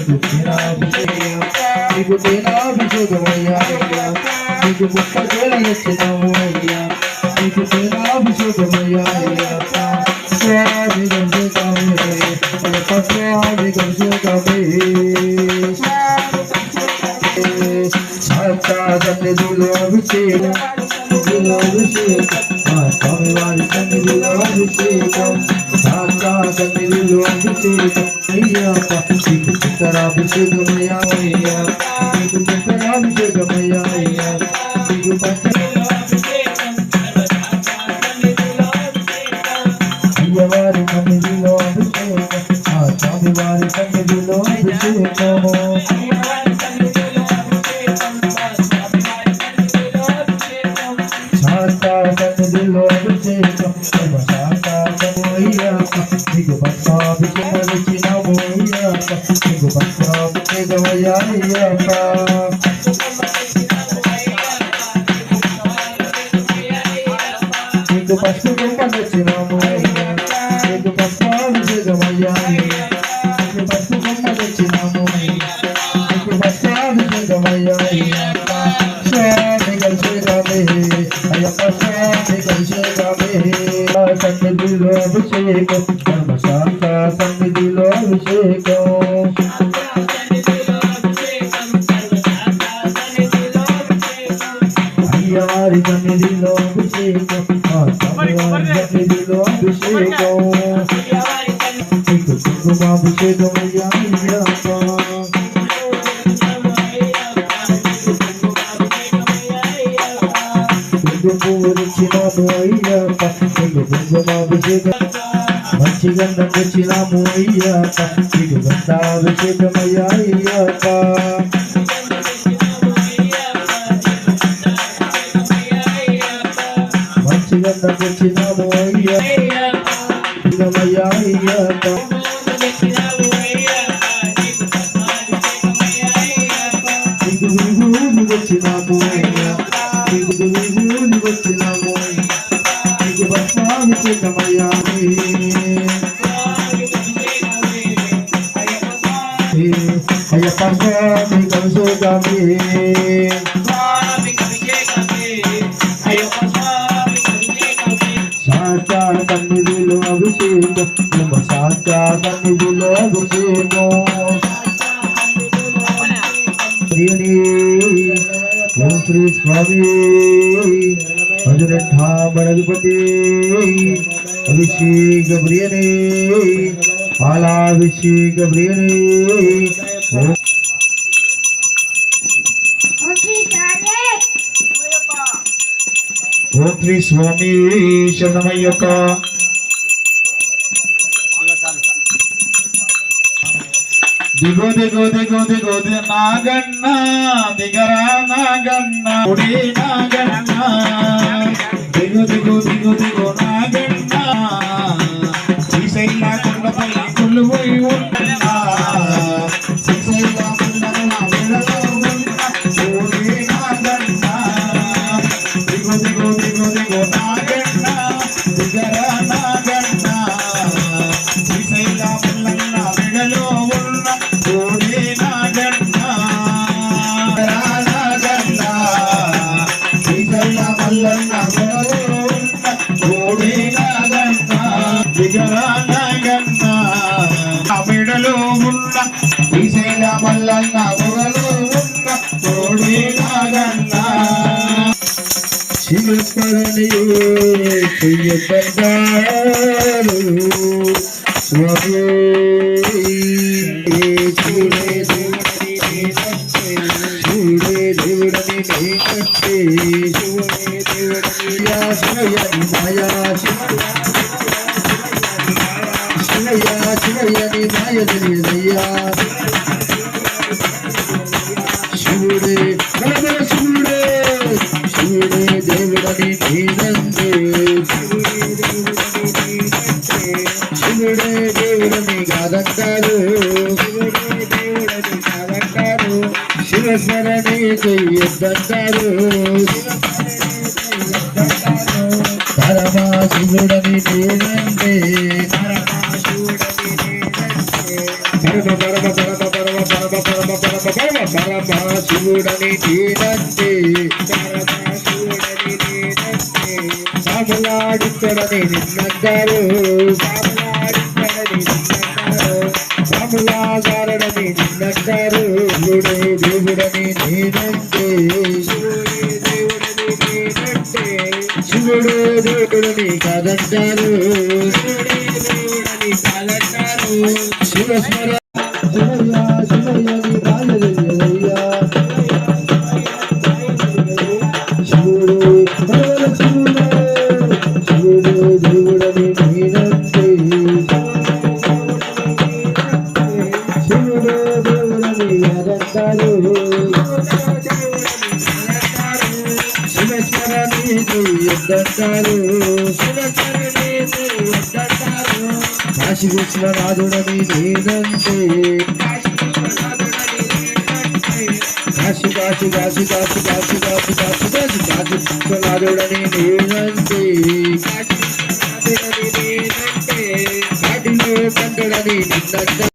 నీకు తేనాభిషేకమయ్యా నీకు ముప్ప తేల ఇచ్చినాము అయ్యా నీకు తేనాభిషేకమయ్యా స్వామి స్వామి సన్నిధిలో అభిషేకం స్వామి వారి సన్నిధిలో అభిషేకం సన్నిధిలో అభిషేకం అయ్యప్ప నీకు చిత్తరాభిషేకమయ్యా అయ్యా నీకు చిత్తరాభిషేకమయ్యా అయ్యా నీకు అయ్యవారి సన్నిధిలో అభిషేకం స్వామి వారి సన్నిధిలో అభిషేకము సన్నిధిలో అభిషేకం నీకు భక్తాభిషేకం ఇచ్చినాము అయ్యప్ప నీకు భక్తాభిషేకమయ్యా అయ్యప్ప నీకు పసుపు కుంపం తెచ్చినాము అయ్యా నీకు భక్తాభిషేకమయ్యా నీకు పసుపు కుంపం తెచ్చినాము నీకు భక్తాభిషేకమయ్యా అయ్యప్ప స్వామి కలిసేదామే అయ్యప్ప స్వామి కలిసేదామే సన్నిధిలో అభిషేకం ధర్మశాంత సన్నిధిలో అభిషేకం అయ్యవారి సన్నిధిలో అభిషేకం సన్నిధిలో అభిషేకం నీకు కుంకుమాభిషేకం అయ్యా అయ్యప్ప పువ్వునిచ్చినాము అయ్యప్ప నీకు కుంకుమాభిషేకం మంచి గంధం తెచ్చినాము అయ్యప్ప నీకు గంధాభిషేకమయ్యా అయ్యప్ప మంచి గంధం తెచ్చినాము అయ్యప్పమయ్యా అయ్యప్ప నీకు విభూతి తెచ్చినాము అయ్యప్ప నీకు విభూతి తెచ్చినాము నీకు భస్మాభిషేకమయ్యా అయ్యప్ప స్వామి అభిషేకమే సాక్షా సన్నిధిలో అభిషేకం సాక్షా సన్నిధిలో అభిషేకం ఓం శ్రీ స్వామి భజనఠామణధిపతి అభిషేక ప్రియనే పాలాభిషేక ప్రియనే ఓం శ్రీ స్వామి శరణమయ్యప్ప దిగో దిగో దిగో దిగో నాగన్న దిగరా నాగన్న ఉడి నాగన్న దిగో దిగో దిగో దిగో నాగన్న శ్రీశైల కొండపై కొలువై ఉంటున్నా శ్రీశైల కొండల వెడలో ఉంటున్నా ఉడి నాగన్న దిగో దిగో దిగో దిగో నాగన్న దిగరా నాగన్న శ్రీశైల కొండల వెడలో మెడలో ఉన్న శ్రీశైల మల్లన్న పొగలో ఉన్న తోడే నాగన్న శివస్మరణియో చెయ్యబందారు స్వామి చూడే దేవుడని కట్టే చూడే దేవుడని శివయని మాయా శివయ్యని మాయ తెలియదయ్యా శివుడే శివుడే శివుడే దేవుడని నీరందే శివుడే దేవుడని కాదంటారు శివస్మరణి చెయ్యొద్దంటారు పరమా శివుడని నీరందే పరమ పరమ పరమ పరమ పరమ పరమశివుడని నేనంటే సాములాడిక్కడని నిన్నంటారు సాములాగారడని నిన్నంటారు శివుడే దేవుడని నేనంటే శివుడే దేవుడని కాదంటారు శివస్మర శివయ్య శివయ్యని రాజయ్యయ్యా శివుడే శివుడే శివుడే దేవుడని నేనంటే శివుడే దేవుడని అదంటారు శివస్మరణి ఎద్దంటారు కాశీ విశ్వనాథుడని నేనంటే కాశీ కాశీ కాశీ కాశీ కాశీ కాశీ కాశీ కాశీ కాశీ విశ్వనాథుడని నేనంటే కాటిలో కంటడని నిన్నంటే